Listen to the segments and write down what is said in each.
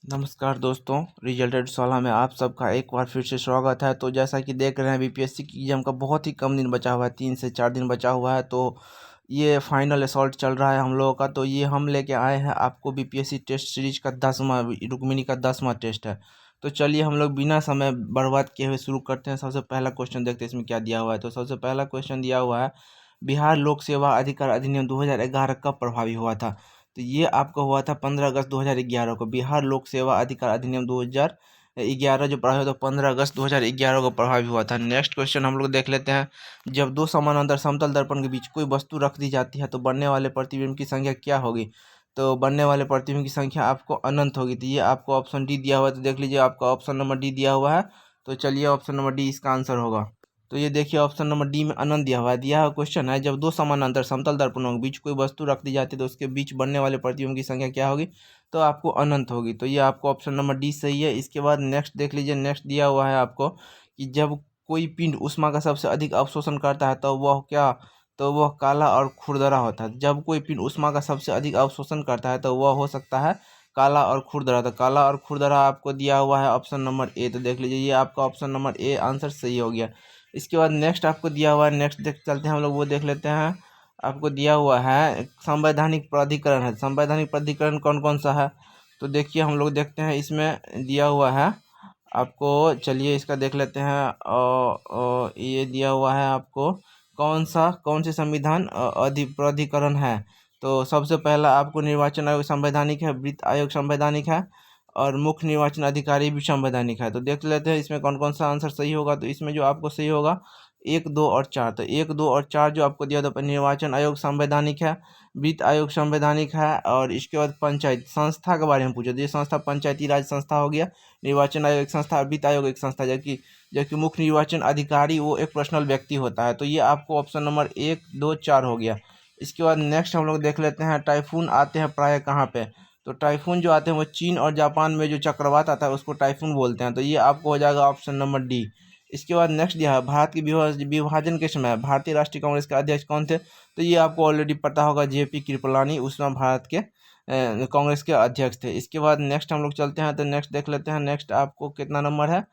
नमस्कार दोस्तों, रिजल्टेड सलाह में आप सबका एक बार फिर से स्वागत है। तो जैसा कि देख रहे हैं बीपीएससी की एग्ज़ाम का बहुत ही कम दिन बचा हुआ है, 3 से 4 दिन बचा हुआ है। तो ये फाइनल असॉल्ट चल रहा है हम लोगों का। तो ये हम लेके आए हैं आपको बीपीएससी टेस्ट सीरीज का 10वां रुक्मिणी का 10वां टेस्ट है। तो चलिए हम लोग बिना समय बर्बाद किए हुए शुरू करते हैं। सबसे पहला क्वेश्चन देखते हैं इसमें क्या दिया हुआ है। तो सबसे पहला क्वेश्चन दिया हुआ है, बिहार लोक सेवा अधिकार अधिनियम 2011 कब प्रभावी हुआ था। तो ये आपका हुआ था 15 अगस्त 2011 को। बिहार लोक सेवा अधिकार अधिनियम 2011 जो प्रभावी हुआ था 15 अगस्त 2011 को प्रभावी हुआ था। नेक्स्ट क्वेश्चन हम लोग देख लेते हैं, जब दो समानांतर समतल दर्पण के बीच कोई वस्तु रख दी जाती है तो बनने वाले प्रतिबिंब की संख्या क्या होगी। तो बनने वाले प्रतिबिंब की संख्या आपको अनंत होगी। तो ये आपको ऑप्शन डी दिया हुआ है। तो देख लीजिए आपका ऑप्शन नंबर डी दिया हुआ है। तो चलिए ऑप्शन नंबर डी इसका आंसर होगा। तो ये देखिए ऑप्शन नंबर डी में अनंत दिया हुआ है। दिया हुआ क्वेश्चन है, जब दो समानांतर समतल दर्पणों के बीच कोई वस्तु रख दी जाती है तो उसके बीच बनने वाले प्रतिबिंब की संख्या क्या होगी। तो आपको अनंत होगी। तो ये आपको ऑप्शन नंबर डी सही है। इसके बाद नेक्स्ट देख लीजिए, नेक्स्ट दिया हुआ है आपको कि जब कोई पिंड ऊष्मा का सबसे अधिक अवशोषण करता है तो वह क्या, तो वह काला और खुरदरा होता है। जब कोई पिंड ऊष्मा का सबसे अधिक अवशोषण करता है तो वह हो सकता है काला और खुरदरा। तो काला और खुरदरा आपको दिया हुआ है ऑप्शन नंबर ए। तो देख लीजिए ये आपका ऑप्शन नंबर ए आंसर सही हो गया। इसके बाद नेक्स्ट आपको दिया हुआ है, नेक्स्ट देख चलते हैं हम लोग, वो देख लेते हैं। आपको दिया हुआ है संवैधानिक प्राधिकरण है। संवैधानिक प्राधिकरण कौन कौन सा है। तो देखिए हम लोग देखते हैं, इसमें दिया हुआ है आपको। चलिए इसका देख लेते हैं। ये दिया हुआ है आपको कौन से संविधान प्राधिकरण है। तो सबसे पहला आपको निर्वाचन आयोग संवैधानिक है, वित्त आयोग संवैधानिक है और मुख्य निर्वाचन अधिकारी भी संवैधानिक है। तो देख लेते हैं इसमें कौन कौन सा आंसर सही होगा। तो इसमें जो आपको सही होगा 1, 2 और 4। तो 1, 2 और 4 जो आपको दिया था, निर्वाचन आयोग संवैधानिक है, वित्त आयोग संवैधानिक है और इसके बाद पंचायत संस्था के बारे में पूछा तो ये संस्था पंचायती राज संस्था हो गया। निर्वाचन आयोग एक संस्था, वित्त आयोग एक संस्था, जबकि जबकि मुख्य निर्वाचन अधिकारी वो एक पर्सनल व्यक्ति होता है। तो ये आपको ऑप्शन नंबर 1, 2, 4 हो गया। इसके बाद नेक्स्ट हम लोग देख लेते हैं, टाइफून आते हैं प्राय कहाँ पे। तो टाइफून जो आते हैं वो चीन और जापान में जो चक्रवात आता है उसको टाइफून बोलते हैं। तो ये आपको हो जाएगा ऑप्शन नंबर डी। इसके बाद नेक्स्ट दिया है, भारत की विभाजन के समय भारतीय राष्ट्रीय कांग्रेस के अध्यक्ष कौन थे। तो ये आपको ऑलरेडी पता होगा, जेपी कृपलानी उस समय भारत के कांग्रेस के अध्यक्ष थे। इसके बाद नेक्स्ट हम लोग चलते हैं। तो नेक्स्ट देख लेते हैं, नेक्स्ट आपको कितना नंबर है।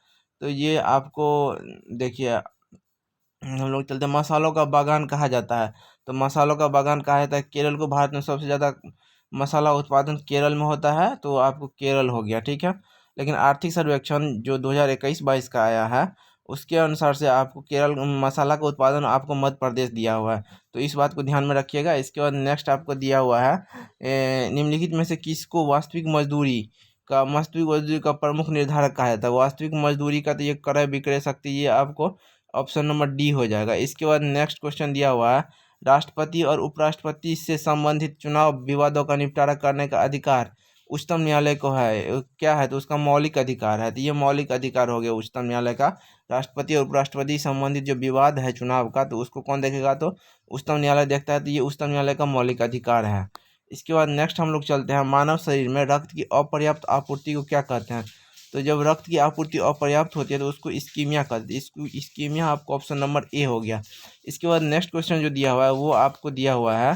तो ये आपको देखिए हम लोग चलते हैं, मसालों का बागान कहा जाता है। तो मसालों का बागान कहा जाता है केरल को। भारत में सबसे ज़्यादा मसाला उत्पादन केरल में होता है। तो आपको केरल हो गया, ठीक है। लेकिन आर्थिक सर्वेक्षण जो 2021-22 का आया है उसके अनुसार से आपको केरल मसाला का उत्पादन आपको मध्य प्रदेश दिया हुआ है। तो इस बात को ध्यान में रखिएगा। इसके बाद नेक्स्ट आपको दिया हुआ है, निम्नलिखित में से किसको वास्तविक मजदूरी का प्रमुख निर्धारक कहा जाता है। वास्तविक मजदूरी का तो ये क्रय विक्रय शक्ति, ये आपको ऑप्शन नंबर डी हो जाएगा। इसके बाद नेक्स्ट क्वेश्चन दिया हुआ है, राष्ट्रपति और उपराष्ट्रपति से संबंधित चुनाव विवादों का निपटारा करने का अधिकार उच्चतम न्यायालय को है, क्या है। तो उसका मौलिक अधिकार है। तो ये मौलिक अधिकार हो गया उच्चतम न्यायालय का। राष्ट्रपति और उपराष्ट्रपति संबंधित जो विवाद है चुनाव का, तो उसको कौन देखेगा, तो उच्चतम न्यायालय देखता है। तो ये उच्चतम न्यायालय का मौलिक अधिकार है। इसके बाद नेक्स्ट हम लोग चलते हैं, मानव शरीर में रक्त की अपर्याप्त आपूर्ति को क्या कहते हैं। तो जब रक्त की आपूर्ति अपर्याप्त होती है तो उसको इस्कीमिया कहते हैं। इसको इस्कीमिया आपको ऑप्शन नंबर ए हो गया। इसके बाद नेक्स्ट क्वेश्चन जो दिया हुआ है वो आपको दिया हुआ है,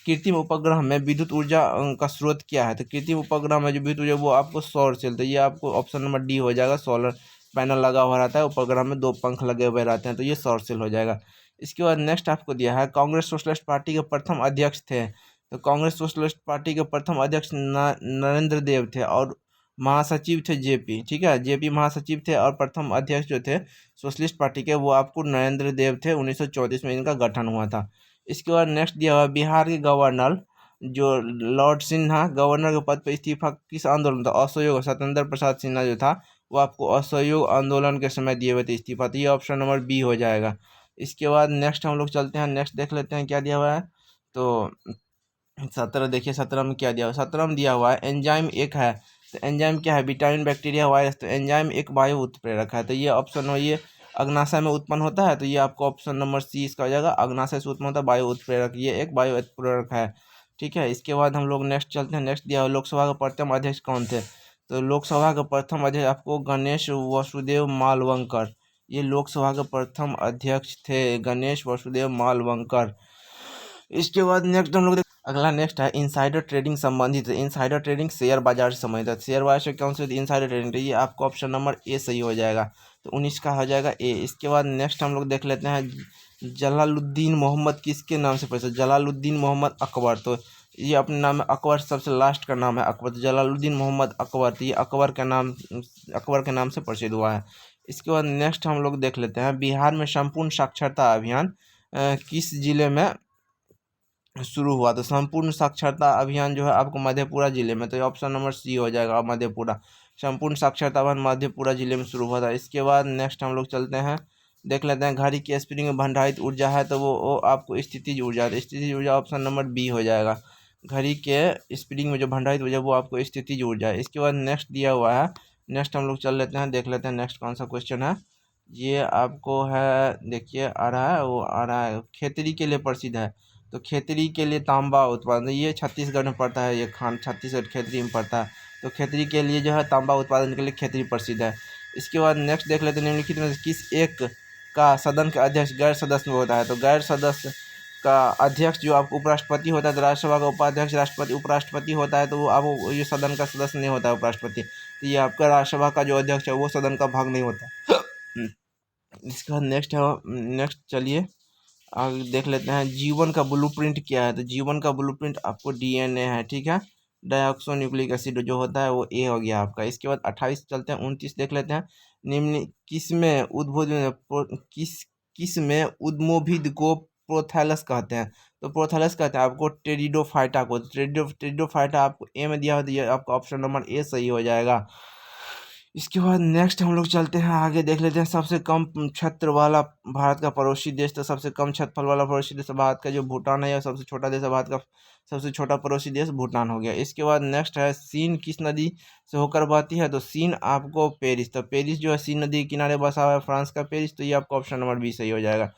कृत्रिम उपग्रह में विद्युत ऊर्जा का स्रोत क्या है। तो कृत्रिम उपग्रह में जो विद्युत ऊर्जा वो आपको सौर सेल। तो ये आपको ऑप्शन नंबर डी हो जाएगा। सोलर पैनल लगा हुआ रहता है, उपग्रह में 2 पंख लगे हुए रहते हैं, तो ये सौर सेल हो जाएगा। इसके बाद नेक्स्ट आपको दिया है, कांग्रेस सोशलिस्ट पार्टी के प्रथम अध्यक्ष थे। तो कांग्रेस सोशलिस्ट पार्टी के प्रथम अध्यक्ष नरेंद्र देव थे और महासचिव थे जेपी, ठीक है। जेपी महासचिव थे और प्रथम अध्यक्ष जो थे सोशलिस्ट पार्टी के वो आपको नरेंद्र देव थे। 1934 में इनका गठन हुआ था। इसके बाद नेक्स्ट दिया हुआ, बिहार के गवर्नर जो लॉर्ड सिन्हा गवर्नर के पद पर इस्तीफा किस आंदोलन था। असहयोग, सत्येंद्र प्रसाद सिन्हा जो था वो आपको असहयोग आंदोलन के समय दिए हुए थे इस्तीफा। तो ये ऑप्शन नंबर बी हो जाएगा। इसके बाद नेक्स्ट हम लोग चलते हैं, नेक्स्ट देख लेते हैं क्या दिया हुआ है। तो 17 देखिए, 17 में क्या दिया हुआ है। 17 में दिया हुआ है, एंजाइम एक है। तो एंजाइम क्या है, विटामिन, बैक्टीरिया, वायरस। तो एंजाइम एक वायु उत्प्रेरक है। तो ये ऑप्शन हो, ये अग्नाशय में उत्पन्न होता है। तो ये आपको ऑप्शन नंबर सी इसका हो जाएगा। अग्नाशय से उत्पन्न होता है वायु उत्प्रेरक, ये एक वायु उत्प्रेरक है, ठीक है। इसके बाद हम लोग नेक्स्ट चलते हैं। नेक्स्ट दिया हुआ, लोकसभा के प्रथम अध्यक्ष कौन थे। तो लोकसभा के प्रथम अध्यक्ष आपको गणेश वसुदेव मालवंकर, ये लोकसभा के प्रथम अध्यक्ष थे, गणेश वसुदेव मालवंकर। इसके बाद नेक्स्ट हम लोग अगला नेक्स्ट है इनसाइडर ट्रेडिंग संबंधित। इनसाइडर ट्रेडिंग शेयर बाजार से संबंधित है। शेयर बाजार से कौन से इनसाइडर ट्रेडिंग, तो ये आपको ऑप्शन नंबर ए सही हो जाएगा। तो 19 का हो जाएगा ए। इसके बाद नेक्स्ट हम लोग देख लेते हैं जलालुद्दीन मोहम्मद किसके नाम से प्रसिद्ध, जलालुद्दीन मोहम्मद अकबर। तो ये अपने नाम में अकबर, सबसे लास्ट का नाम है अकबर। तो जलालुद्दीन मोहम्मद अकबर, तो ये अकबर के नाम से प्रसिद्ध हुआ है। इसके बाद नेक्स्ट हम लोग देख लेते हैं बिहार में संपूर्ण साक्षरता अभियान किस जिले में शुरू हुआ। तो संपूर्ण साक्षरता अभियान जो है आपको मधेपुरा जिले में, तो ये ऑप्शन नंबर सी हो जाएगा मधेपुरा। संपूर्ण साक्षरता अभियान मधेपुरा जिले में शुरू हुआ था। इसके बाद नेक्स्ट हम लोग चलते हैं, देख लेते हैं घड़ी की स्प्रिंग में भंडारित ऊर्जा है तो वो आपको स्थितिज ऊर्जा है। स्थितिज ऊर्जा ऑप्शन नंबर बी हो जाएगा। घड़ी के स्प्रिंग में जो भंडारित ऊर्जा वो आपको स्थितिज ऊर्जा है। इसके बाद नेक्स्ट दिया हुआ है, नेक्स्ट हम लोग चल लेते हैं, देख लेते हैं नेक्स्ट कौन सा क्वेश्चन है। ये आपको है, देखिए आ रहा है, वो आ रहा है खेतरी के लिए प्रसिद्ध है। तो खेतरी के लिए तांबा उत्पादन, ये छत्तीसगढ़ में पड़ता है, ये खान छत्तीसगढ़ खेतरी में पड़ता है। तो खेतरी के लिए जो है तांबा उत्पादन के लिए खेतरी प्रसिद्ध है। इसके बाद नेक्स्ट देख लेते हैं निम्नलिखित में से किस एक का सदन का अध्यक्ष गैर सदस्य में होता है। तो गैर सदस्य का अध्यक्ष जो आपको उपराष्ट्रपति होता है, तो राज्यसभा का उपाध्यक्ष राष्ट्रपति उपराष्ट्रपति होता है, तो वो अब ये सदन का सदस्य नहीं होता है उपराष्ट्रपति। तो ये आपका राज्यसभा का जो अध्यक्ष है वो सदन का भाग नहीं होता। इसके बाद नेक्स्ट है, नेक्स्ट चलिए आगे देख लेते हैं जीवन का ब्लूप्रिंट क्या है। तो जीवन का ब्लूप्रिंट आपको डीएनए है, ठीक है। डाइऑक्सो न्यूक्लिक एसिड जो होता है वो ए हो गया आपका। इसके बाद 28 चलते हैं, 29 देख लेते हैं निम्न किस में उद्भूत किस में उद्मोभिद को प्रोथैलस कहते हैं। तो प्रोथैलस कहते हैं आपको टेरिडोफाइटा को। टेरिडोफाइटा आपको ए में दिया हुआ, तो ये आपका ऑप्शन नंबर ए सही हो जाएगा। इसके बाद नेक्स्ट हम लोग चलते हैं आगे, देख लेते हैं सबसे कम क्षेत्र वाला भारत का पड़ोसी देश। तो सबसे कम क्षेत्रफल वाला पड़ोसी देश भारत का जो भूटान है, या सबसे छोटा देश है भारत का, सबसे छोटा पड़ोसी देश भूटान हो गया। इसके बाद नेक्स्ट है सीन किस नदी से होकर बहती है। तो सीन आपको पेरिस, तो पेरिस जो है सीन नदी के किनारे बसा हुआ है, फ्रांस का पेरिस। तो ये आपका ऑप्शन नंबर बी सही हो जाएगा।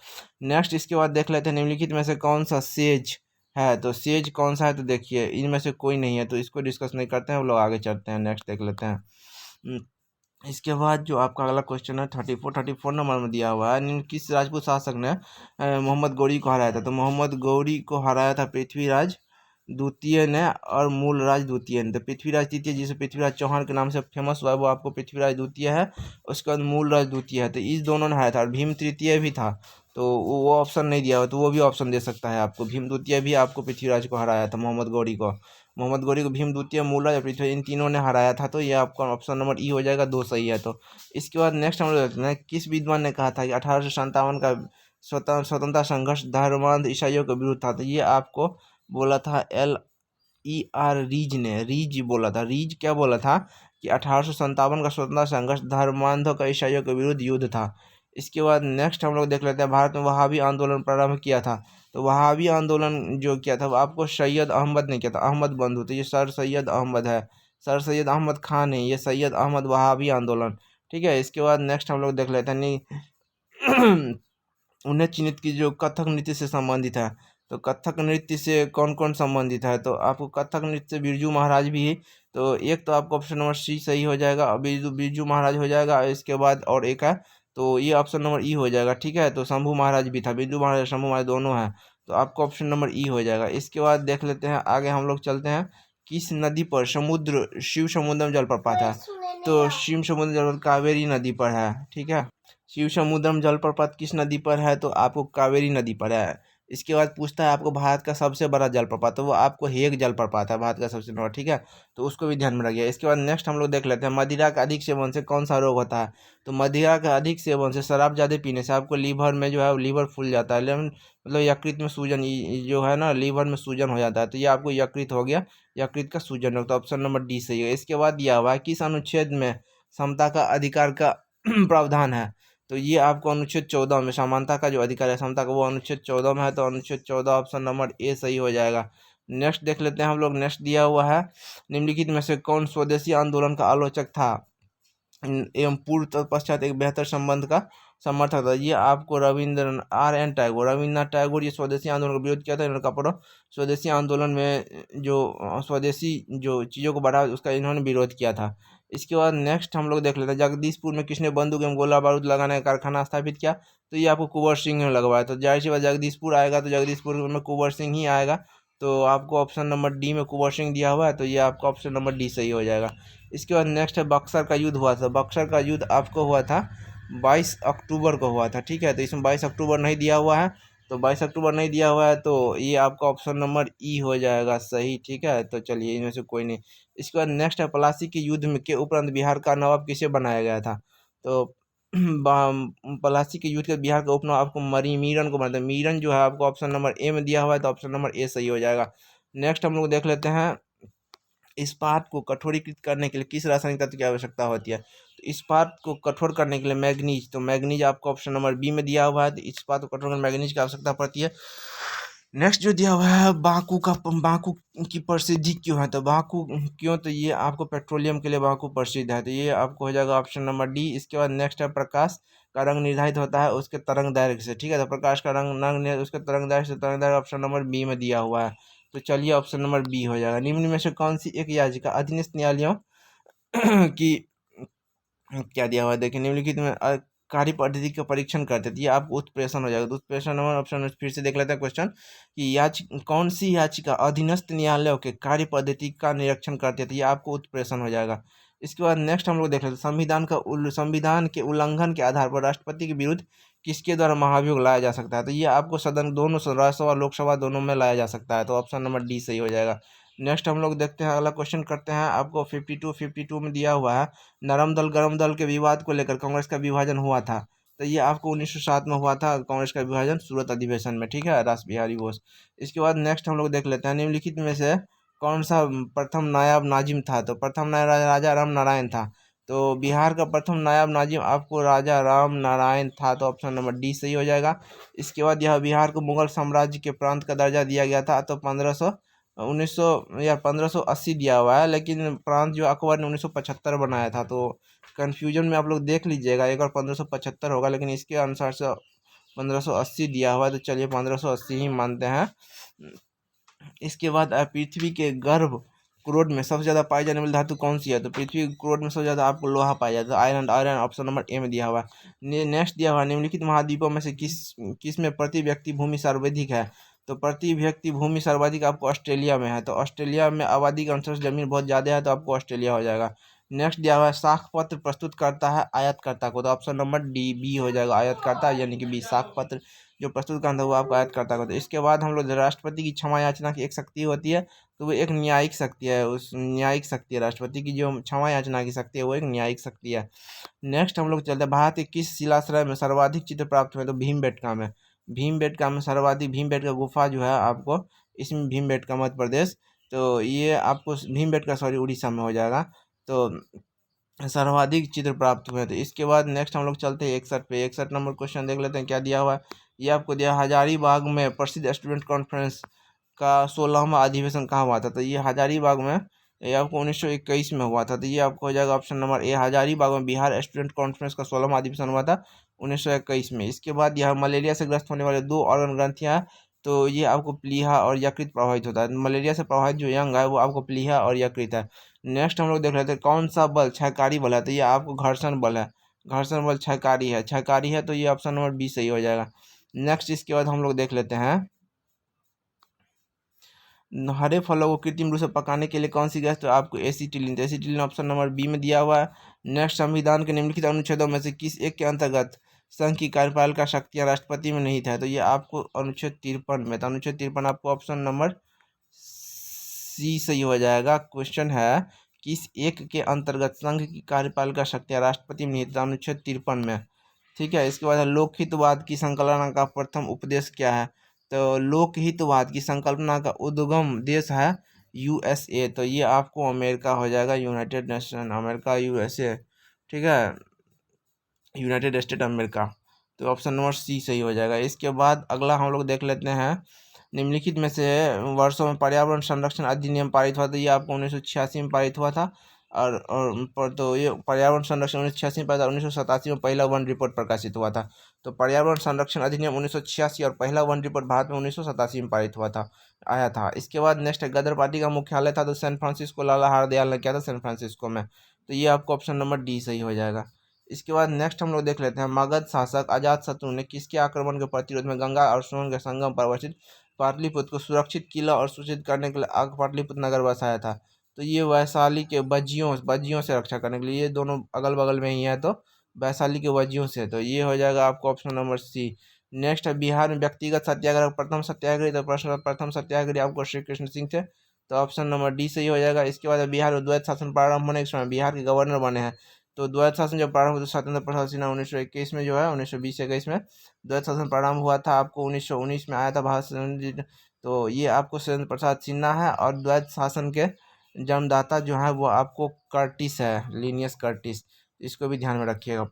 नेक्स्ट इसके बाद देख लेते हैं निम्नलिखित में से कौन सा सेज है। तो सेज कौन सा है, तो देखिए इनमें से कोई नहीं है, तो इसको डिस्कस नहीं करते हैं, हम लोग आगे चलते हैं, नेक्स्ट देख लेते हैं। इसके बाद जो आपका अगला क्वेश्चन है 34 नंबर में दिया हुआ है, निम्न किस राजपूत शासक ने मोहम्मद गौरी को हराया था। तो मोहम्मद गौरी को हराया था पृथ्वीराज द्वितीय ने और मूलराज द्वितीय ने। तो पृथ्वीराज तृतीय जिसे पृथ्वीराज चौहान के नाम से फेमस हुआ है वो आपको पृथ्वीराज द्वितीय है, उसके बाद मूलराज द्वितीय है। तो इस दोनों ने हराया था, और भीम तृतीय भी था, तो वो ऑप्शन नहीं दिया हुआ, तो वो भी ऑप्शन दे सकता है आपको। भीम द्वितीय भी आपको पृथ्वीराज को हराया था, मोहम्मद गौरी को भीम द्वितीय, मूलराज और पृथ्वी, इन तीनों ने हराया था। तो ये आपका ऑप्शन नंबर ई हो जाएगा, 2 सही है। तो इसके बाद नेक्स्ट हम लोग देखते हैं किस विद्वान ने कहा था कि 1857 का स्वतंत्रता संघर्ष धर्मांध ईसाइयों के विरुद्ध था। तो ये आपको बोला था रीज ने, रीज बोला था। रीज क्या बोला था कि 1857 का स्वतंत्रता संघर्ष धर्मांधों का ईसाइयों के विरुद्ध युद्ध था। इसके बाद नेक्स्ट हम लोग देख लेते हैं भारत में वहाबी आंदोलन प्रारंभ किया था। तो वहाबी आंदोलन जो किया था वो आपको सैयद अहमद ने किया था, अहमद बंधु। तो ये सर सैयद अहमद है, सर सैयद अहमद खान है, ये सैयद अहमद वहाबी आंदोलन, ठीक है। इसके बाद नेक्स्ट हम लोग देख लेते हैं उन्हें चिन्हित की जो कथक नृत्य से संबंधित है। तो कथक नृत्य से कौन कौन संबंधित है, तो आपको कथक नृत्य से बिरजू महाराज भी है। तो एक तो आपको ऑप्शन नंबर सी सही हो जाएगा, बिरजू बिरजू महाराज हो जाएगा। इसके बाद और एक है, तो ये ऑप्शन नंबर ई हो जाएगा, ठीक है। तो शंभू महाराज भी था, बिरजू महाराज शंभू महाराज दोनों हैं, तो आपको ऑप्शन नंबर ई हो जाएगा। इसके बाद देख लेते हैं आगे हम लोग चलते हैं किस नदी पर शिव समुद्रम जलप्रपात है। तो शिव समुद्र जलप्रपात कावेरी नदी पर है, ठीक है। शिव समुद्रम जलप्रपात किस नदी पर है, तो आपको कावेरी नदी पर है। इसके बाद पूछता है आपको भारत का सबसे बड़ा जलप्रपात, तो वो आपको हेग जलप्रपात है भारत का सबसे बड़ा, ठीक है। तो उसको भी ध्यान में रखिए। इसके बाद नेक्स्ट हम लोग देख लेते हैं मदिरा का अधिक सेवन से कौन सा रोग होता है। तो मदिरा का अधिक सेवन से, शराब ज़्यादा पीने से आपको लीवर में जो है लीवर फूल जाता है, मतलब यकृत में सूजन जो है ना, लीवर में सूजन हो जाता है। तो ये आपको यकृत हो गया, यकृत का सूजन होता है, ऑप्शन नंबर डी सही है। इसके बाद दिया हुआ है किस अनुच्छेद में समता का अधिकार का प्रावधान है। तो ये आपको अनुच्छेद 14 में समानता का जो अधिकार है समता का, वो अनुच्छेद 14 में है। तो अनुच्छेद 14 ऑप्शन नंबर ए सही हो जाएगा। नेक्स्ट देख लेते हैं हम लोग, नेक्स्ट दिया हुआ है निम्नलिखित में से कौन स्वदेशी आंदोलन का आलोचक था एवं पूर्व तत्पश्चात एक बेहतर संबंध का समर्थक था। ये आपको रविन्द्रनाथ टैगोर ये स्वदेशी आंदोलन का विरोध किया था। इन्होंने कपड़ों स्वदेशी आंदोलन में जो स्वदेशी जो चीज़ों को बढ़ावा उसका इन्होंने विरोध किया था। इसके बाद नेक्स्ट हम लोग देख लेते हैं जगदीशपुर में किसने बंदूक एवं गोला बारूद लगाने का कारखाना स्थापित किया। तो ये आपको कुंवर सिंह ने लगवाया। तो जाहिर सी बात जगदीशपुर आएगा तो जगदीशपुर में कुंवर सिंह ही आएगा। तो आपको ऑप्शन नंबर डी में कुंवर सिंह दिया हुआ है, तो ये आपका ऑप्शन नंबर डी सही हो जाएगा। इसके बाद नेक्स्ट है बक्सर का युद्ध हुआ था। बक्सर का युद्ध आपको हुआ था 22 अक्टूबर को हुआ था, ठीक है। तो इसमें 22 अक्टूबर नहीं दिया हुआ है, तो 22 अक्टूबर नहीं दिया हुआ है, तो ये आपका ऑप्शन नंबर ई हो जाएगा सही, ठीक है। तो चलिए इनमें से कोई नहीं। इसके बाद नेक्स्ट है प्लासी के युद्ध में के उपरांत बिहार का नवाब किसे बनाया गया था। तो प्लासी के युद्ध के बिहार का उपनवाब आपको मीरन को बनाते हैं। मीरन जो है आपको ऑप्शन नंबर ए में दिया हुआ है, तो ऑप्शन नंबर ए सही हो जाएगा। नेक्स्ट हम लोग देख लेते हैं इस्पात को कठोरीकृत करने के लिए किस रासायनिक तत्व की आवश्यकता होती है। तो इस्पात को कठोर करने के लिए मैग्नीज, तो मैग्नीज आपको ऑप्शन नंबर बी में दिया हुआ है, तो इस्पात को कठोर करने मैग्नीज की आवश्यकता पड़ती है। नेक्स्ट जो दिया हुआ है बाकू की प्रसिद्धि क्यों है। तो बाकू क्यों, तो ये आपको पेट्रोलियम के लिए बाकू प्रसिद्ध है, तो ये आपको हो जाएगा ऑप्शन नंबर डी। इसके बाद नेक्स्ट है प्रकाश का रंग निर्धारित होता है उसके तरंग दैर्घ्य से, ठीक है। तो प्रकाश का रंग उसके तरंग दैर्घ्य से, तरंग दैर्घ्य ऑप्शन नंबर बी में दिया हुआ है, तो चलिए ऑप्शन नंबर बी हो जाएगा। निम्न में से कौन सी एक याचिका अधीनस्थ न्यायालयों की क्या दिया हुआ है, देखिए निम्नलिखित में कार्य पद्धति का परीक्षण करते थे, ये आपको उत्प्रेषण हो जाएगा। तो उत्प्रेषण नंबर ऑप्शन फिर से देख लेते हैं क्वेश्चन कि कौन सी याचिका अधीनस्थ न्यायालयों के कार्य पद्धति का निरीक्षण करते थे, ये आपको उत्प्रेषण हो जाएगा। इसके बाद नेक्स्ट हम लोग देख लेते हैं संविधान के उल्लंघन के आधार पर राष्ट्रपति के विरुद्ध किसके द्वारा महाभियोग लाया जा सकता है। तो ये आपको सदन दोनों राज्यसभा लोकसभा दोनों में लाया जा सकता है, तो ऑप्शन नंबर डी सही हो जाएगा। नेक्स्ट हम लोग देखते हैं अगला क्वेश्चन करते हैं। आपको 52 में दिया हुआ है नरम दल गरम दल के विवाद को लेकर कांग्रेस का विभाजन हुआ था। तो ये आपको 1907 में हुआ था कांग्रेस का विभाजन सूरत अधिवेशन में, ठीक है, रास बिहारी बोस। इसके बाद नेक्स्ट हम लोग देख लेते हैं निम्नलिखित में से कौन सा प्रथम नायब नाजिम था। तो प्रथम नायब राजा राम नारायण था। तो बिहार का प्रथम नायब नाजिम आपको राजा राम नारायण था, तो ऑप्शन नंबर डी सही हो जाएगा। इसके बाद यह बिहार को मुगल साम्राज्य के प्रांत का दर्जा दिया गया था, तो 1580 दिया हुआ है, लेकिन प्रांत जो अकबर ने 1975 बनाया था, तो कन्फ्यूजन में आप लोग देख लीजिएगा, एक बार 1575 होगा, लेकिन इसके अनुसार से 1580 दिया हुआ है, तो चलिए 1580 ही मानते हैं। इसके बाद पृथ्वी के गर्भ क्रोड में सबसे ज़्यादा पाई जाने वाली धातु कौन सी है। तो पृथ्वी के क्रोड में सबसे ज़्यादा आपको लोहा पाया जाता है, iron. Iron option number A में दिया हुआ है। नेक्स्ट दिया हुआ है निम्नलिखित महाद्वीपों में से किस में प्रति व्यक्ति भूमि सर्वाधिक है। तो प्रति व्यक्ति भूमि सर्वाधिक आपको ऑस्ट्रेलिया में है, तो ऑस्ट्रेलिया में आबादी के अनुसार जमीन बहुत ज़्यादा है, तो आपको ऑस्ट्रेलिया हो जाएगा। नेक्स्ट दिया हुआ है साख पत्र प्रस्तुत करता है आयातकर्ता को, तो ऑप्शन नंबर डी बी हो जाएगा, आयातकर्ता यानी कि बी। साख पत्र जो प्रस्तुत करता है वो आपको आयातकर्ता को। तो इसके बाद हम लोग राष्ट्रपति की क्षमा याचना की एक शक्ति होती है, तो वो एक न्यायिक शक्ति है, उस न्यायिक शक्ति है। राष्ट्रपति की जो क्षमा याचना की शक्ति है वो एक न्यायिक शक्ति है। नेक्स्ट हम लोग चलते हैं भारत के किस शिलाश्रय में सर्वाधिक चित्र प्राप्त हुए। तो भीमबेटका में। भीमबेटका में सर्वाधिक, भीमबेटका गुफा जो है आपको इसमें भीमबेटका मध्य प्रदेश, तो ये आपको भीमबेटका सॉरी उड़ीसा में हो जाएगा, तो सर्वाधिक चित्र प्राप्त हुए थे। इसके बाद नेक्स्ट हम लोग चलते हैं 61 पे। 61 नंबर क्वेश्चन देख लेते हैं क्या दिया हुआ है। ये आपको दिया हजारीबाग में प्रसिद्ध स्टूडेंट कॉन्फ्रेंस का 16वां अधिवेशन कहाँ हुआ था। तो ये हजारीबाग में ये आपको 1921 में हुआ था, तो ये आपको हो जाएगा ऑप्शन नंबर ए। हजारीबाग में बिहार स्टूडेंट कॉन्फ्रेंस का 16वां अधिवेशन हुआ था 1921 में। इसके बाद यह मलेरिया से ग्रस्त होने वाले दो ऑर्गन ग्रंथियाँ, तो ये आपको प्लीहा और यकृत प्रभावित होता है। मलेरिया से प्रभावित जो यंग है वो आपको प्लीहा और यकृत है। नेक्स्ट हम लोग देख लेते हैं कौन सा बल क्षयकारी बल है। तो ये आपको घर्षण बल है, घर्षण बल क्षयकारी है, क्षयकारी है, तो ये ऑप्शन नंबर बी सही हो जाएगा। नेक्स्ट इसके बाद हम लोग देख लेते हैं हरे फलों को कृत्रिम रूप से पकाने के लिए कौन सी गैस, तो आपको एसिटिलीन। तो एसिटिलीन ऑप्शन नंबर बी में दिया हुआ है। नेक्स्ट संविधान के निम्नलिखित अनुच्छेदों में से किस एक के अंतर्गत संघ की कार्यपालिका शक्तियां राष्ट्रपति में नहीं था। तो ये आपको अनुच्छेद 53 में, तो अनुच्छेद 53 आपको ऑप्शन नंबर सी सही हो जाएगा। क्वेश्चन है किस एक के अंतर्गत संघ की कार्यपालिका शक्तियां राष्ट्रपति में नहीं था, अनुच्छेद 53 में, ठीक है। इसके बाद लोकहितवाद की संकल्पना का प्रथम उपदेश क्या है। तो लोकहितवाद की संकल्पना का उद्गम देश है यूएसए, तो ये आपको अमेरिका हो जाएगा, यूनाइटेड नेशन अमेरिका यूएसए, ठीक है, यूनाइटेड स्टेट अमेरिका, तो ऑप्शन नंबर सी सही हो जाएगा। इसके बाद अगला हम लोग देख लेते हैं निम्नलिखित में से वर्षों में पर्यावरण संरक्षण अधिनियम पारित हुआ था। ये आपको 1986 में पारित हुआ था, तो ये पर्यावरण संरक्षण 1986 में पारित, 1987 में पहला वन रिपोर्ट प्रकाशित हुआ था। तो पर्यावरण संरक्षण अधिनियम 1986 और पहला वन रिपोर्ट भारत में 1987 में पारित हुआ था, आया था। इसके बाद नेक्स्ट गदर पार्टी का मुख्यालय था, तो सैन फ्रांसिस्को, लाला हरदयाल ने किया था सैन फ्रांसिस्को में, तो ये आपको ऑप्शन नंबर डी सही हो जाएगा। इसके बाद नेक्स्ट हम लोग देख लेते हैं मगध शासक अजातशत्रु ने किसके आक्रमण के प्रतिरोध में गंगा और सोन के संगम पर अवस्थित पाटलिपुत्र को सुरक्षित किला और सूचित करने के लिए पाटलिपुत्र नगर बसाया था। तो ये वैशाली के बज्जियों से रक्षा करने के लिए, ये दोनों अगल बगल में ही है, तो वैशाली के बज्जियों से, तो ये हो जाएगा आपको ऑप्शन नंबर सी। नेक्स्ट है बिहार में व्यक्तिगत सत्याग्रह प्रथम सत्याग्रही, तो प्रश्न प्रथम सत्याग्रही आपको श्री कृष्ण सिंह थे, तो ऑप्शन नंबर डी सही हो जाएगा। इसके बाद बिहार में द्वैत शासन प्रारंभ होने के समय बिहार के गवर्नर बने हैं, तो द्वैत शासन जब प्रारंभ हुआ तो सत्येंद्र प्रसाद सिन्हा 1921 में जो है 1920-21 में द्वैत शासन प्रारंभ हुआ था। आपको 1919 में आया था भारत संविधान, तो ये आपको सत्येंद्र प्रसाद सिन्हा है। और द्वैत शासन के जन्मदाता जो है वो आपको कर्टिस है, लीनियस कर्टिस, इसको भी ध्यान में रखिएगा।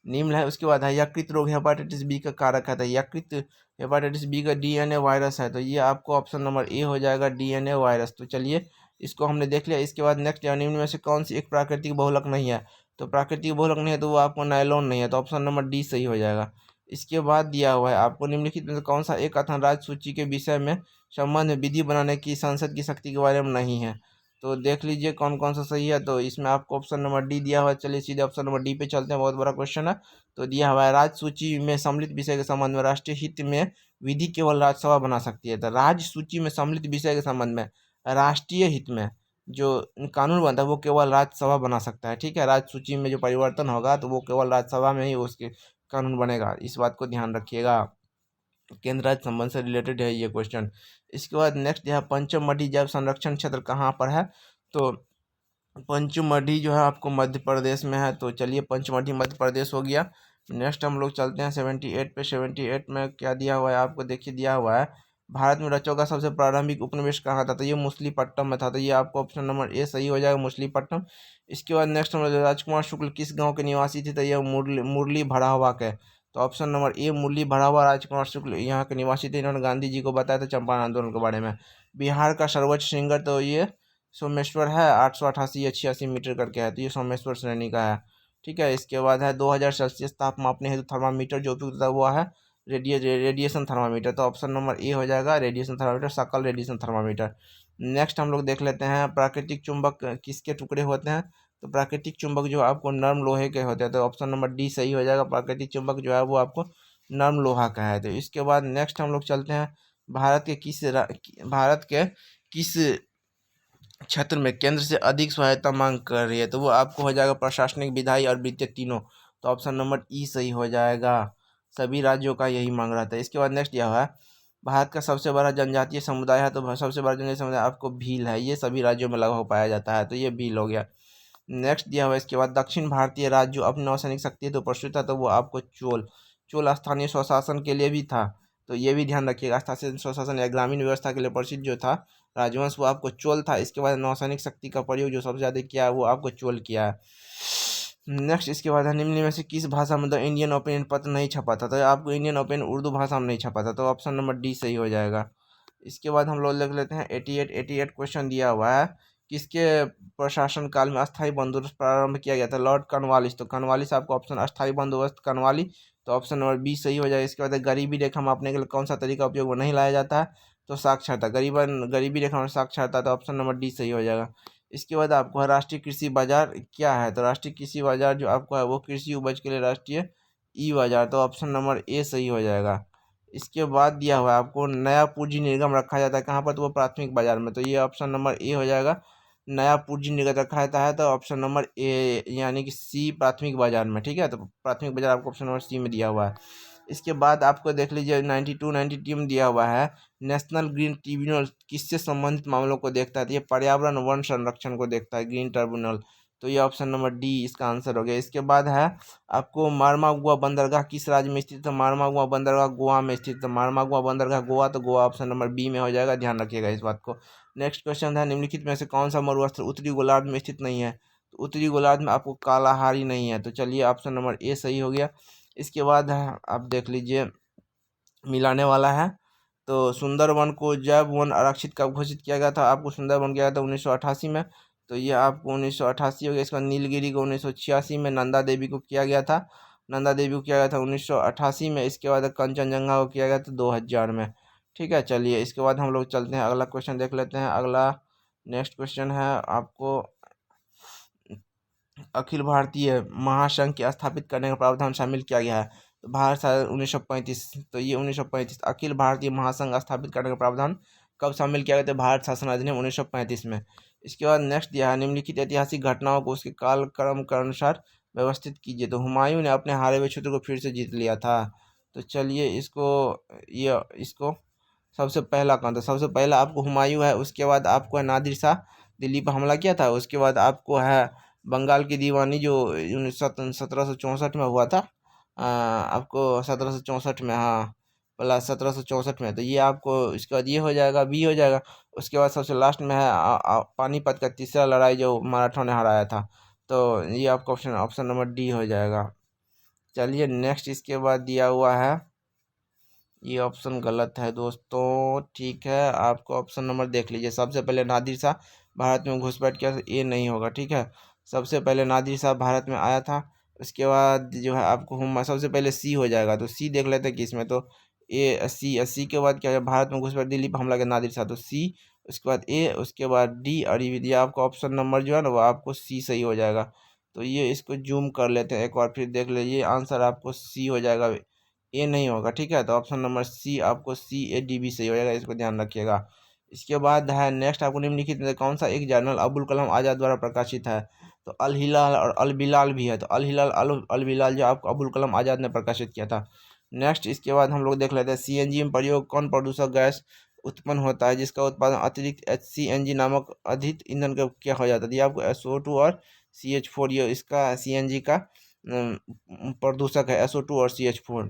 निम्न है उसके बाद है यकृत रोग हेपाटाइटिस बी का कारक है, तो यकृत हेपाटाइटिस बी का डीएनए वायरस है, तो ये आपको ऑप्शन नंबर ए हो जाएगा, डीएनए वायरस। तो चलिए इसको हमने देख लिया। इसके बाद नेक्स्ट निम्न में से कौन सी एक प्राकृतिक बहुलक नहीं है, तो प्राकृतिक बहुलक नहीं है तो वो आपको नायलॉन नहीं है, तो ऑप्शन नंबर डी सही हो जाएगा। इसके बाद दिया हुआ है आपको निम्नलिखित में से कौन सा एक कथन राज्य सूची के विषय में संबंध में विधि बनाने की संसद की शक्ति के बारे में नहीं है, तो देख लीजिए कौन कौन सा सही है। तो इसमें आपको ऑप्शन नंबर डी दिया हुआ है। चलिए सीधे ऑप्शन नंबर डी पे चलते हैं, बहुत बड़ा क्वेश्चन है। तो दिया हुआ है राज्य सूची में सम्मिलित विषय के संबंध में राष्ट्रीय हित में विधि केवल राज्यसभा बना सकती है, तो राज्य सूची में सम्मिलित विषय के संबंध में राष्ट्रीय हित में जो कानून बनता है वो केवल राज्यसभा बना सकता है, ठीक है। राज्य सूची में जो परिवर्तन होगा तो वो केवल राज्यसभा में ही उसके कानून बनेगा, इस बात को ध्यान रखिएगा। केंद्र राज्य संबंध से रिलेटेड है ये क्वेश्चन। इसके बाद नेक्स्ट यह पंचमढ़ी जैव संरक्षण क्षेत्र कहाँ पर है, तो पंचमढ़ी जो है आपको मध्य प्रदेश में है, तो चलिए पंचमढ़ी मध्य प्रदेश हो गया। नेक्स्ट हम लोग चलते हैं 78 पे। 78 में क्या दिया हुआ है आपको, देखिए दिया हुआ है भारत में रचों का सबसे प्रारंभिक उपनिवेश कहाँ था, तो ये मुसलीपट्टनम में था, तो ये आपको ऑप्शन नंबर ए सही हो जाएगा, मुसलीपट्टनम। इसके बाद नेक्स्ट हम लोग राजकुमार शुक्ल किस गांव के निवासी थे, तो ये मुरली भड़ावा के, तो ऑप्शन नंबर ए मुरली भड़ावा राजकुमार शुक्ल यहाँ के निवासी थे। इन्होंने गांधी जी को बताया था चंपारण आंदोलन के बारे में। बिहार का सर्वोच्च श्रृंगर तो ये सोमेश्वर है, 888 या 86 मीटर करके है, तो ये सोमेश्वर श्रेणी का है, ठीक है। इसके बाद है 2000 सेल्सियस ताप मापने हेतु थर्मामीटर जो उपयुक्त होता है वो है रेडिएशन थर्मामीटर, तो ऑप्शन नंबर ए हो जाएगा, रेडिएशन थर्मामीटर, सकल रेडिएशन थर्मामीटर। नेक्स्ट हम लोग देख लेते हैं प्राकृतिक चुंबक किसके टुकड़े होते हैं, तो प्राकृतिक चुंबक जो आपको नर्म लोहे के होते हैं, तो ऑप्शन नंबर डी सही हो जाएगा, प्राकृतिक चुंबक जो है वो आपको नर्म लोहा का है। तो इसके बाद नेक्स्ट हम लोग चलते हैं भारत के किस क्षेत्र में केंद्र से अधिक सहायता मांग कर रही है, तो वो आपको हो जाएगा प्रशासनिक, विधायी और वित्तीय तीनों, तो ऑप्शन नंबर ई सही हो जाएगा। सभी राज्यों का यही मांग रहा था। इसके बाद नेक्स्ट यह है भारत का सबसे बड़ा जनजातीय समुदाय है, तो सबसे बड़ा जनजातीय समुदाय आपको भील है, ये सभी राज्यों में लगभग पाया जाता है, तो ये भील हो गया। नेक्स्ट दिया हुआ इसके बाद दक्षिण भारतीय राज्य जो अपनी नौसैनिक शक्ति तो प्रस्तुत था, तो वो आपको चोल स्थानीय स्वशासन के लिए भी था, तो ये भी ध्यान रखिएगा। स्थानीय स्वशासन या ग्रामीण व्यवस्था के लिए प्रसिद्ध जो था राजवंश वो आपको चोल था। इसके बाद नौसैनिक शक्ति का प्रयोग जो सबसे ज़्यादा किया है वो आपको चोल किया है। नेक्स्ट इसके बाद है निम्न में से किस भाषा में द इंडियन ओपिनियन पत्र नहीं छपा था, तो आपको इंडियन ओपिनियन उर्दू भाषा में नहीं छपा था, तो ऑप्शन नंबर डी सही हो जाएगा। इसके बाद हम लोग लिख लेते हैं 88 क्वेश्चन दिया हुआ है किसके प्रशासन काल में अस्थायी बंदोबस्त प्रारंभ किया गया था, लॉर्ड कॉर्नवालिस, तो कॉर्नवालिस आपको ऑप्शन अस्थायी बंदोबस्त कॉर्नवाली, तो ऑप्शन नंबर बी सही हो जाएगा। इसके बाद गरीबी रेखा मापने के लिए कौन सा तरीका उपयोग में नहीं लाया जाता है, तो साक्षरता, गरीबी रेखा में साक्षरता, तो ऑप्शन नंबर डी सही हो जाएगा। इसके बाद आपको है राष्ट्रीय कृषि बाजार क्या है, तो राष्ट्रीय कृषि बाजार जो आपको है वो कृषि उपज के लिए राष्ट्रीय ई बाजार, तो ऑप्शन नंबर ए सही हो जाएगा। इसके बाद दिया हुआ है आपको नया पूंजी निर्गम रखा जाता है कहाँ पर, तो वो प्राथमिक बाजार में, तो ये ऑप्शन नंबर ए हो जाएगा। नया पूंजी निर्गत रखा जाता है, तो ऑप्शन नंबर ए यानी कि सी प्राथमिक बाजार में, ठीक है। तो प्राथमिक बाजार आपको ऑप्शन नंबर सी में दिया हुआ है। इसके बाद आपको देख लीजिए 92-93 में दिया हुआ है नेशनल ग्रीन ट्रिब्यूनल किससे संबंधित मामलों को देखता है, तो ये पर्यावरण वन संरक्षण को देखता है ग्रीन ट्रिब्यूनल, तो ये ऑप्शन नंबर डी इसका आंसर हो गया। इसके बाद है आपको मारमागुआ बंदरगाह किस राज्य में स्थित है, मारमागुआ बंदरगाह गोवा में स्थित है, मारमागुआ बंदरगाह गोवा, तो गोवा ऑप्शन नंबर बी में हो जाएगा, ध्यान रखिएगा इस बात को। नेक्स्ट क्वेश्चन है निम्नलिखित में से कौन सा मरुस्थल उत्तरी गोलार्ध में स्थित नहीं है, तो उत्तरी गोलार्ध में आपको कालाहारी नहीं है, तो चलिए ऑप्शन नंबर ए सही हो गया। इसके बाद आप देख लीजिए मिलाने वाला है, तो सुंदरवन को जैव वन आरक्षित कब घोषित किया गया था, आपको सुंदरवन किया गया था 1988 में, तो ये आपको 1988 हो गया। इसका नीलगिरी को 1986 में, नंदा देवी को किया गया था, नंदा देवी को किया गया था 1988 में। इसके बाद कंचनजंगा को किया गया था 2000 में, ठीक है। चलिए इसके बाद हम लोग चलते हैं अगला क्वेश्चन देख लेते हैं। अगला नेक्स्ट क्वेश्चन है आपको अखिल भारतीय महासंघ के स्थापित करने का प्रावधान शामिल किया गया है, तो भारत 1935, तो ये 1935 अखिल भारतीय महासंघ स्थापित करने का प्रावधान कब शामिल किया गया था? भारत शासन अधिनियम 1935 में। इसके बाद नेक्स्ट दिया है, निम्नलिखित ऐतिहासिक घटनाओं को उसके कालक्रम के अनुसार व्यवस्थित कीजिए। तो हुमायूं ने अपने हारे हुए क्षेत्र को फिर से जीत लिया था। तो चलिए इसको सबसे पहला कौन था? सबसे पहला आपको हुमायूं है, उसके बाद आपको है नादिर शाह, दिल्ली पर हमला किया था। उसके बाद आपको है बंगाल की दीवानी जो 1764 में हुआ था। आपको 1764 में, हाँ प्लस 1764 में, तो ये आपको इसके बाद ये हो जाएगा, बी हो जाएगा। उसके बाद सबसे लास्ट में है पानीपत का तीसरा लड़ाई जो मराठों ने हराया था। तो ये आपका ऑप्शन ऑप्शन नंबर डी हो जाएगा। चलिए नेक्स्ट इसके बाद दिया हुआ है, ये ऑप्शन गलत है दोस्तों। ठीक है, आपको ऑप्शन नंबर देख लीजिए। सबसे पहले नादिर शाह भारत में घुसपैठ किया, ये नहीं होगा। ठीक है, सबसे पहले नादिर शाह भारत में आया था। उसके बाद जो है आपको हुमा, सबसे पहले सी हो जाएगा। तो सी देख लेते हैं कि इसमें, तो ए सी के बाद क्या है, भारत में घुसपैठ दिल्ली पर हमला किया नादिर शाह, तो सी। उसके बाद ए, उसके बाद डी, और ये आपका ऑप्शन नंबर जो है ना वो आपको सी सही हो जाएगा। तो ये इसको जूम कर लेते हैं एक बार, फिर देख लीजिए आंसर आपको सी हो जाएगा, ए नहीं होगा। ठीक है, तो ऑप्शन नंबर सी आपको CADB सही हो जाएगा, इसको ध्यान रखिएगा। इसके बाद है नेक्स्ट, आपको निम्नलिखित में कौन सा एक जर्नल अबुल कलाम आज़ाद द्वारा प्रकाशित है? तो अल हिलाल और अल बिलाल भी है। तो अल हिलाल अल बिलाल जो आपको अबुल कलाम आज़ाद ने प्रकाशित किया था। नेक्स्ट इसके बाद हम लोग देख लेते हैं, CNG में प्रयोग कौन प्रदूषक गैस उत्पन्न होता है जिसका उत्पादन अतिरिक्त HCNG नामक अधिक ईंधन का क्या हो जाता है? ये आपको SO2 और CH4, ये इसका CNG का प्रदूषक है, SO2 और CH4।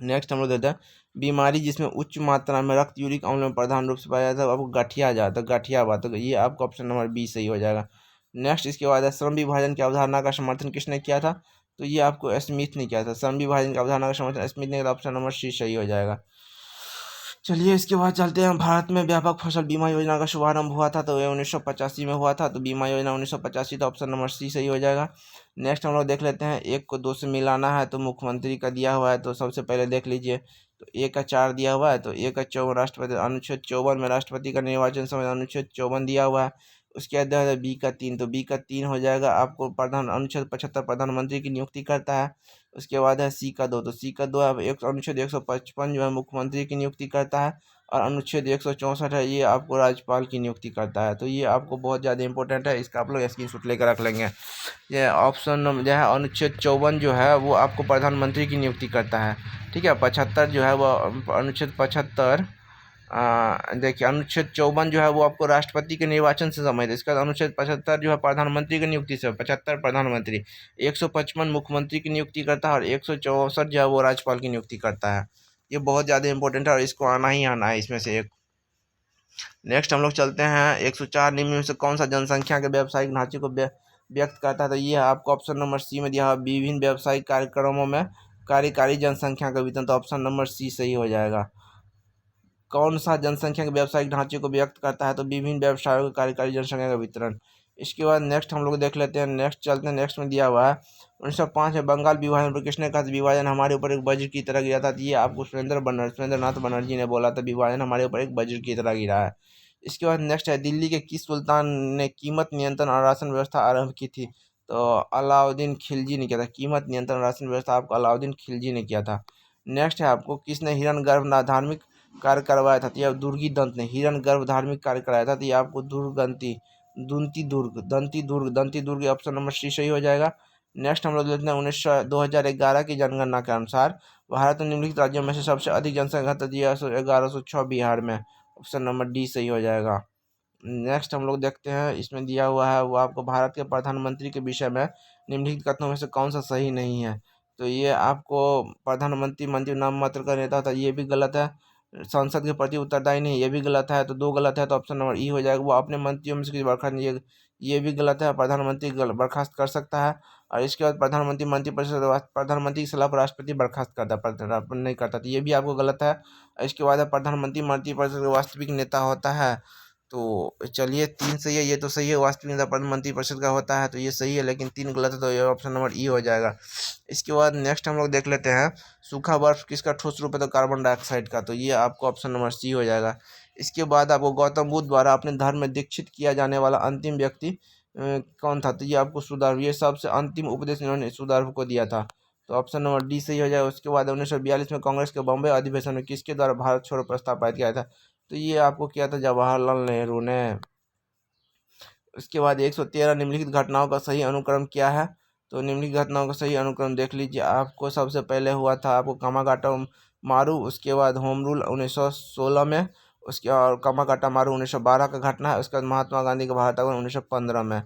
नेक्स्ट हम लोग देते हैं, बीमारी जिसमें उच्च मात्रा में रक्त यूरिक अम्ल में प्रधान रूप से पाया जाता है आपको गठिया जाता है, गठिया बात, तो ये आपका ऑप्शन नंबर बी सही हो जाएगा। नेक्स्ट इसके बाद है, श्रम विभाजन की अवधारणा का समर्थन किसने किया था? तो ये आपको स्मिथ ने किया था। श्रम विभाजन की अवधारणा का समर्थन स्मिथ ने किया था, ऑप्शन नंबर सी सही हो जाएगा। चलिए इसके बाद चलते हैं, भारत में व्यापक फसल बीमा योजना का शुभारंभ हुआ था, तो ये 1985 में हुआ था। तो बीमा योजना 1985, तो ऑप्शन नंबर सी सही हो जाएगा। नेक्स्ट हम लोग देख लेते हैं, एक को दो से मिलाना है तो मुख्यमंत्री का दिया हुआ है। तो सबसे पहले देख लीजिए, तो एक का 4 दिया हुआ है, तो एक का 54 राष्ट्रपति, अनुच्छेद 54 में राष्ट्रपति का निर्वाचन समय अनुच्छेद 54 दिया हुआ है। उसके बाद है बी का 3, तो बी का 3 हो जाएगा आपको, प्रधान अनुच्छेद 75 प्रधानमंत्री की नियुक्ति करता है। उसके बाद है सी का 2, तो सी का 2 अब एक अनुच्छेद 155 जो है मुख्यमंत्री की नियुक्ति करता है, और अनुच्छेद 164 है ये आपको राज्यपाल की नियुक्ति करता है। तो ये आपको बहुत ज़्यादा इंपॉर्टेंट है, इसका आप लोग स्क्रीनशॉट लेकर रख लेंगे। ये ऑप्शन जो है अनुच्छेद 54 जो है वो आपको प्रधानमंत्री की नियुक्ति करता है। ठीक है, 75 जो है वो अनुच्छेद 75, देखिए अनुच्छेद 54 जो है वो आपको राष्ट्रपति के निर्वाचन से संबंधित है। इसका अनुच्छेद 75 जो है प्रधानमंत्री की नियुक्ति से, 75 प्रधानमंत्री, 155 मुख्यमंत्री की नियुक्ति करता है, और 164 जो है वो राज्यपाल की नियुक्ति करता है। ये बहुत ज़्यादा इंपॉर्टेंट है और इसको आना ही आना है इसमें से एक। नेक्स्ट हम लोग चलते हैं, 104 निम्न में से कौन सा जनसंख्या के व्यावसायिक ढांचे को व्यक्त करता है? तो ये है आपको ऑप्शन नंबर सी में दिया हुआ, विभिन्न व्यावसायिक कार्यक्रमों में कार्यकारी जनसंख्या का वितरण, तो ऑप्शन नंबर सी सही हो जाएगा। कौन सा जनसंख्या के व्यावसायिक ढांचे को व्यक्त करता है? तो विभिन्न व्यवसायों के कार्यकारी जनसंख्या का वितरण। इसके बाद नेक्स्ट हम लोग देख लेते हैं, नेक्स्ट चलते हैं, नेक्स्ट में दिया हुआ है 1905 में बंगाल विभाजन पर किसने कहा था? विभाजन हमारे ऊपर एक वज्र की तरह गिरा था। ये आपको सुरेंद्र नाथ बनर्जी ने बोला था, विभाजन हमारे ऊपर एक वज्र की तरह गिरा है। इसके बाद नेक्स्ट है, दिल्ली के किस सुल्तान ने कीमत नियंत्रण और राशन व्यवस्था आरंभ की थी? तो अलाउद्दीन खिलजी ने किया था। कीमत नियंत्रण राशन व्यवस्था आपको अलाउद्दीन खिलजी ने किया था। नेक्स्ट है आपको, किसने हिरण गर्भ धार्मिक कार्य करवाया था? तो यह दुर्गी दंत ने हिरण गर्भ धार्मिक कार्य कराया था। तो ये आपको दुर्गंती दंती दुर्ग ऑप्शन नंबर सी सही हो जाएगा। नेक्स्ट हम लोग लेते हैं 2011 की जनगणना के अनुसार भारत में निम्नलिखित राज्यों में से सबसे अधिक जनसंख्या था? 1106 बिहार में, ऑप्शन नंबर डी सही हो जाएगा। नेक्स्ट हम लोग देखते हैं, इसमें दिया हुआ है वो आपको, भारत के प्रधानमंत्री के विषय में निम्नलिखित कथनों में से कौन सा सही नहीं है? तो ये आपको, प्रधानमंत्री मंत्री नाम मात्र का नेता था, ये भी गलत है। संसद के प्रति उत्तरदायी नहीं, ये भी गलत है। तो दो गलत है, तो ऑप्शन नंबर ई हो जाएगा। वो अपने मंत्रियों में से किसी बर्खास्त नहीं, ये भी गलत है। प्रधानमंत्री बर्खास्त कर सकता है। और इसके बाद प्रधानमंत्री मंत्रिपरिषद, प्रधानमंत्री की सलाह पर राष्ट्रपति बर्खास्त करता है, नहीं करता, तो ये भी आपको गलत है। इसके बाद है, प्रधानमंत्री मंत्रिपरिषद का वास्तविक नेता होता है। तो चलिए 3 सही है, ये तो सही है, वास्तविक नेता प्रधानमंत्री परिषद का होता है, तो ये सही है, लेकिन 3 गलत है, तो ये ऑप्शन नंबर ई हो जाएगा। इसके बाद नेक्स्ट हम लोग देख लेते हैं, सूखा बर्फ किसका ठोस रूप है? तो कार्बन डाइऑक्साइड का, तो ये आपको ऑप्शन नंबर सी हो जाएगा। इसके बाद आपको, गौतम बुद्ध द्वारा अपने धर्म में दीक्षित किया जाने वाला अंतिम व्यक्ति कौन था? तो ये आपको सुदार्व, ये सबसे अंतिम उपदेश इन्होंने सुदार्व को दिया था। तो ऑप्शन नंबर डी सही हो जाएगा। उसके बाद 1942 में कांग्रेस के बॉम्बे अधिवेशन में किसके द्वारा भारत छोड़ो प्रस्ताव पारित किया था? तो ये आपको किया था जवाहरलाल नेहरू ने। उसके बाद 113 निम्नलिखित घटनाओं का सही अनुक्रम क्या है? तो निम्नलिखित घटनाओं का सही अनुक्रम देख लीजिए। आपको सबसे पहले हुआ था आपको कामागाटा मारू, उसके बाद होम रूल 1916 में, उसके और कामागाटा मारू 1912 का घटना है। उसके बाद महात्मा गांधी का भारत आगमन 1915 में।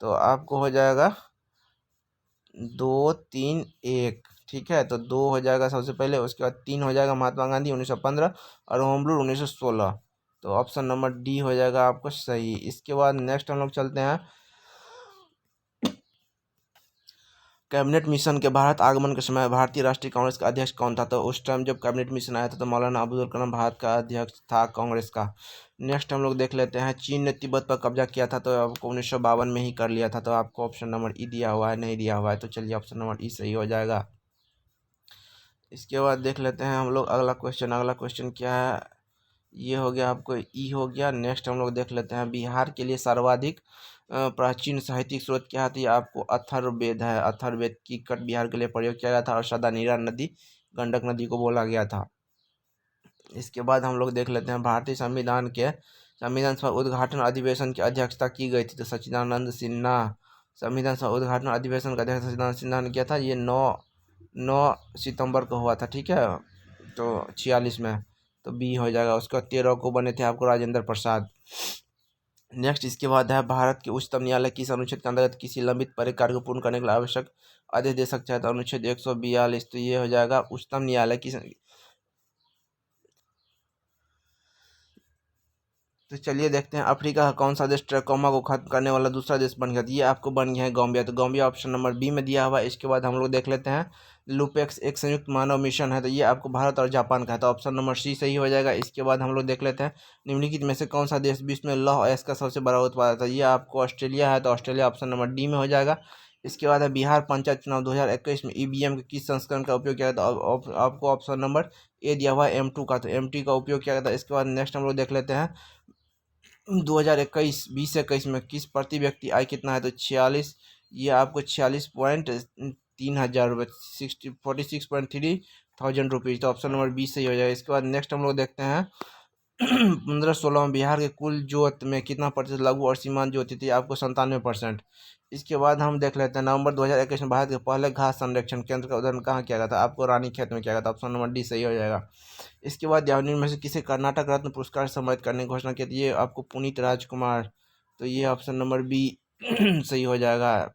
तो आपको हो जाएगा 2 3 1। ठीक है, तो 2 हो जाएगा सबसे पहले, उसके बाद 3 हो जाएगा महात्मा गांधी 1915 और होम रूल 1916। तो ऑप्शन नंबर डी हो जाएगा आपको सही। इसके बाद नेक्स्ट हम लोग चलते हैं कैबिनेट मिशन के भारत आगमन के समय भारतीय राष्ट्रीय कांग्रेस का अध्यक्ष कौन था? तो उस टाइम जब कैबिनेट मिशन आया था तो मौलाना अब्दुल कलाम भारत का अध्यक्ष था कांग्रेस का। नेक्स्ट हम लोग देख लेते हैं चीन ने तिब्बत पर कब्जा किया था तो आपको 1952 में ही कर लिया था। तो आपको ऑप्शन नंबर ई दिया हुआ है, नहीं दिया हुआ है, तो चलिए ऑप्शन नंबर ई सही हो जाएगा। इसके बाद देख लेते हैं हम लोग अगला क्वेश्चन। अगला क्वेश्चन क्या है? ये हो गया आपको ई हो गया। नेक्स्ट हम लोग देख लेते हैं बिहार के लिए सर्वाधिक प्राचीन साहित्यिक स्रोत क्या थी? आपको अथर्ववेद है। अथर्ववेद की कट बिहार के लिए प्रयोग किया गया था और सदा नीरा नदी गंडक नदी को बोला गया था। इसके बाद हम लोग देख लेते हैं भारतीय संविधान सभा उद्घाटन अधिवेशन की अध्यक्षता की गई थी। तो सच्चिदानंद सिन्हा संविधान सभा उद्घाटन अधिवेशन का अध्यक्ष सच्चिदानंद सिन्हा ने किया था। ये 9 सितंबर को हुआ था। ठीक है, तो 46 में। तो बी हो जाएगा। उसका 13 को बने थे आपको राजेंद्र प्रसाद। नेक्स्ट इसके बाद है भारत के उच्चतम न्यायालय किस अनुच्छेद के अंतर्गत किसी लंबित परिक कार्य को पूर्ण करने के लिए आवश्यक आदेश दे सकता है? तो अनुच्छेद 142। तो ये हो जाएगा उच्चतम न्यायालय किस। तो चलिए देखते हैं अफ्रीका का कौन सा देश ट्रैकोमा को खत्म करने वाला दूसरा देश बन गया? तो ये आपको बन गया है गाम्बिया। तो गाम्बिया ऑप्शन नंबर बी में दिया हुआ है। इसके बाद हम लोग देख लेते हैं लुपेक्स एक संयुक्त मानव मिशन है। तो ये आपको भारत और जापान का है। तो ऑप्शन नंबर सी सही हो जाएगा। इसके बाद हम लोग देख लेते हैं निम्नलिखित में से कौन सा देश विश्व में लौह अयस्क का सबसे बड़ा उत्पादक है? ये आपको ऑस्ट्रेलिया है। तो ऑस्ट्रेलिया ऑप्शन नंबर डी में हो जाएगा। इसके बाद है बिहार पंचायत चुनाव 2021 में ईवीएम के किस संस्करण का उपयोग किया गया? तो आपको ऑप्शन नंबर ए दिया हुआ है M2 का। तो M2 का उपयोग किया गया था। इसके बाद नेक्स्ट हम लोग देख लेते हैं 2021 में किस प्रति व्यक्ति आय कितना है? तो 46। ये आपको 46.3 हजार रुपये 46.3 थाउजेंड रुपीज़। तो ऑप्शन नंबर बी सही हो जाएगा। इसके बाद नेक्स्ट हम लोग देखते हैं 15-16 में बिहार के कुल जोत में कितना प्रतिशत लघु और सीमांत जोत थी? आपको 97%। इसके बाद हम देख लेते हैं नवंबर 2021 में भारत के पहले घास संरक्षण केंद्र का उद्घाटन कहाँ किया गया था? आपको रानीखेत में किया गया था। ऑप्शन नंबर डी सही हो जाएगा। इसके बाद निम्न में से किसे कर्नाटक रत्न पुरस्कार से सम्मानित करने की घोषणा की थी? ये आपको पुनीत राजकुमार। तो ये ऑप्शन नंबर बी सही हो जाएगा।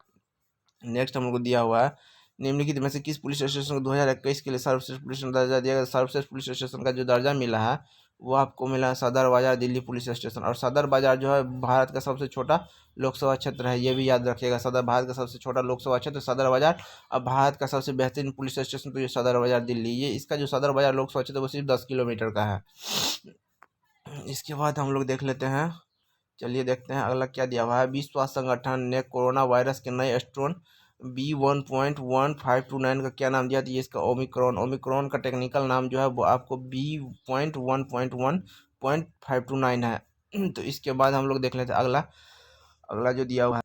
नेक्स्ट हम लोग को दिया हुआ है निम्नलिखित में से किस पुलिस स्टेशन को 2021 के लिए सर्वश्रेष्ठ पुलिस दर्जा दिया गया? सर्वश्रेष्ठ पुलिस स्टेशन का जो दर्जा मिला है वो आपको मिला है सदर बाजार दिल्ली पुलिस स्टेशन। और सदर बाजार जो है भारत का सबसे छोटा लोकसभा क्षेत्र है, ये भी याद रखिएगा। सदर भारत का सबसे छोटा लोकसभा क्षेत्र सदर बाजार। अब भारत का सबसे बेहतरीन पुलिस स्टेशन तो ये सदर बाजार दिल्ली। ये इसका जो सदर बाजार लोकसभा क्षेत्र वो सिर्फ 10 किलोमीटर का है। इसके बाद हम लोग देख लेते हैं, चलिए देखते हैं अगला क्या दिया हुआ है। विश्व स्वास्थ्य संगठन ने कोरोना वायरस के नए स्ट्रेन B1.1529 का क्या नाम दिया? तो ये इसका ओमिक्रॉन। ओमिक्रॉन का टेक्निकल नाम जो है वो आपको B.1.1.529 है। तो इसके बाद हम लोग देख लेते हैं अगला अगला जो दिया हुआ है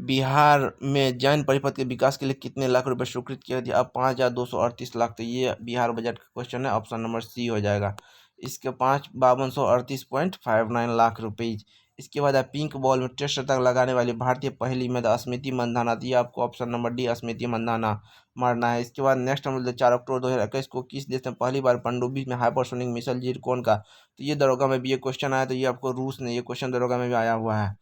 बिहार में जैन परिपथ के विकास के लिए कितने लाख रुपए स्वीकृत किया दिया? अब 5,238 लाख। तो ये बिहार बजट का क्वेश्चन है। ऑप्शन नंबर सी हो जाएगा। इसके 5238.59 लाख रुपीज। इसके बाद है पिंक बॉल में टेस्ट शतक लगाने वाली भारतीय पहली महिला स्मृति मंधाना। तो ये आपको option number D Smriti Mandhana मारना है। इसके बाद नेक्स्ट हम 4 अक्टूबर 2021 को किस देश में पहली बार पनडुब्बी में हाइपरसोनिक मिसाइल जीरकोन का? तो ये दरोगा में भी ये क्वेश्चन आया। तो ये आपको रूस ने ये क्वेश्चन दरोगा में भी आया हुआ है।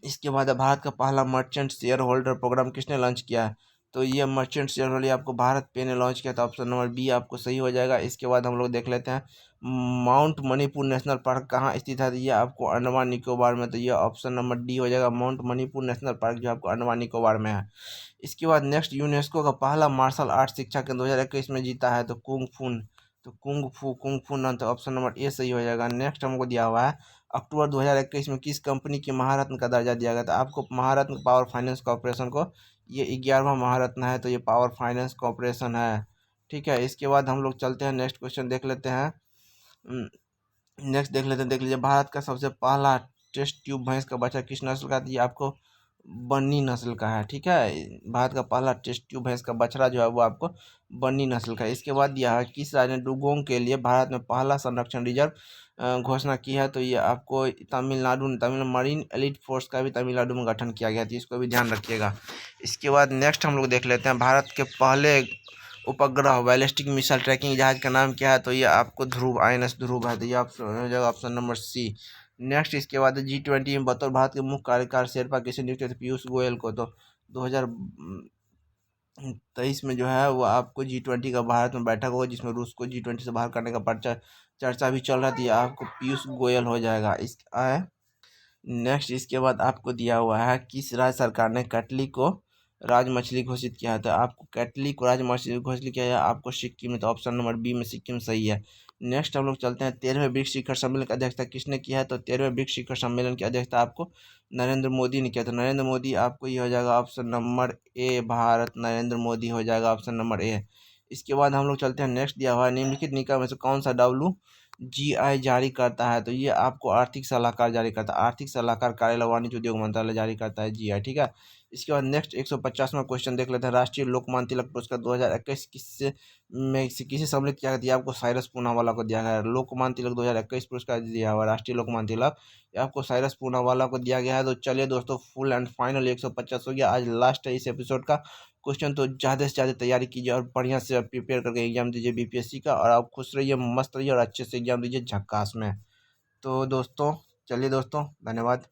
इसके बाद भारत का पहला मर्चेंट शेयर होल्डर प्रोग्राम किसने लॉन्च किया है? तो ये मर्चेंट शेयर होल्डर आपको भारत पे ने लॉन्च किया था। ऑप्शन नंबर बी आपको सही हो जाएगा। इसके बाद हम लोग देख लेते हैं माउंट मणिपुर नेशनल पार्क कहाँ स्थित है? तो ये आपको अंडमान निकोबार में। तो ये ऑप्शन नंबर डी हो जाएगा। माउंट मणिपुर नेशनल पार्क जो आपको अंडमान निकोबार में है। इसके बाद नेक्स्ट यूनेस्को का पहला मार्शल आर्ट शिक्षा केंद्र 2021 में जीता है। तो कुंग फू नाम। तो ऑप्शन नंबर ए सही हो जाएगा। नेक्स्ट हमको दिया हुआ है अक्टूबर 2021 में किस कंपनी की महारत्न का दर्जा दिया गया था? आपको महारत्न पावर फाइनेंस कॉर्पोरेशन को, ये 11वां महारत्न है। तो ये पावर फाइनेंस कॉर्पोरेशन है। ठीक है, इसके बाद हम लोग चलते हैं नेक्स्ट क्वेश्चन देख लेते हैं। नेक्स्ट देख लीजिए भारत का सबसे पहला टेस्ट ट्यूब भैंस का बच्चा किस नस्ल का? ये आपको बन्नी नस्ल का है, ठीक है। भारत का पहला टेस्ट ट्यूब भैंस का बछड़ा जो है वो आपको बन्नी नस्ल का है। इसके बाद दिया है किस राज्य ने डुगोंग के लिए भारत में पहला संरक्षण रिजर्व घोषणा की है, तो ये आपको तमिल मरीन एलिट फोर्स का भी तमिलनाडु में गठन किया गया था, इसको भी ध्यान रखिएगा। इसके बाद नेक्स्ट हम लोग देख लेते हैं भारत के पहले उपग्रह बैलिस्टिक मिसाइल ट्रैकिंग जहाज का नाम क्या है, तो ये आपको ध्रुव INS ध्रुव है, तो ये ऑप्शन नंबर सी। नेक्स्ट इसके बाद G20 में बतौर भारत के मुख्य कार्यकारी शेरपा किसे नियुक्त थे, पीयूष गोयल को। तो 2023 में जो है वो आपको G20 का भारत में बैठक होगा जिसमें रूस को G20 से बाहर करने का चर्चा भी चल रहा थी, आपको पीयूष गोयल हो जाएगा इस नेक्स्ट इसके बाद आपको दिया हुआ है किस राज्य सरकार ने कटली को राज मछली घोषित किया है, तो आपको कटली को राज मछली घोषित किया है आपको सिक्किम में, तो ऑप्शन नंबर बी में सिक्किम सही है। नेक्स्ट हम लोग चलते हैं 13वें ब्रिक्स शिखर सम्मेलन की अध्यक्षता किसने किया है, तो 13वें ब्रिक्स शिखर सम्मेलन की अध्यक्षता आपको नरेंद्र मोदी ने किया, तो नरेंद्र मोदी आपको ये हो जाएगा option number A, Bharat Narendra Modi हो जाएगा ऑप्शन नंबर ए। इसके बाद हम लोग चलते हैं नेक्स्ट दिया हुआ है निम्नलिखित निकाय में से कौन सा GI जारी करता है, तो ये आपको आर्थिक सलाहकार जारी करता है, आर्थिक सलाहकार कार्यालय वाणिज्य उद्योग मंत्रालय जारी करता है GI, ठीक है। इसके बाद नेक्स्ट 150वां क्वेश्चन देख लेते हैं। राष्ट्रीय लोकमान्य तिलक पुरस्कार 2021 किसे सम्मिलित किया गया, आपको साइरस पूनावाला को दिया गया है। लोकमान्य तिलक 2021 पुरस्कार दिया हुआ राष्ट्रीय लोकमान्य तिलक, ये आपको साइरस पूनावाला को दिया गया है। तो चलिए दोस्तों, फुल एंड फाइनल 150 हो गया, आज लास्ट है इस एपिसोड का क्वेश्चन, तो ज़्यादा से ज़्यादा तैयारी कीजिए और बढ़िया से प्रिपेयर करके एग्जाम दीजिए BPSC का, और आप खुश रहिए, मस्त रहिए और अच्छे से एग्जाम दीजिए झक्कास में। तो दोस्तों, चलिए दोस्तों, धन्यवाद।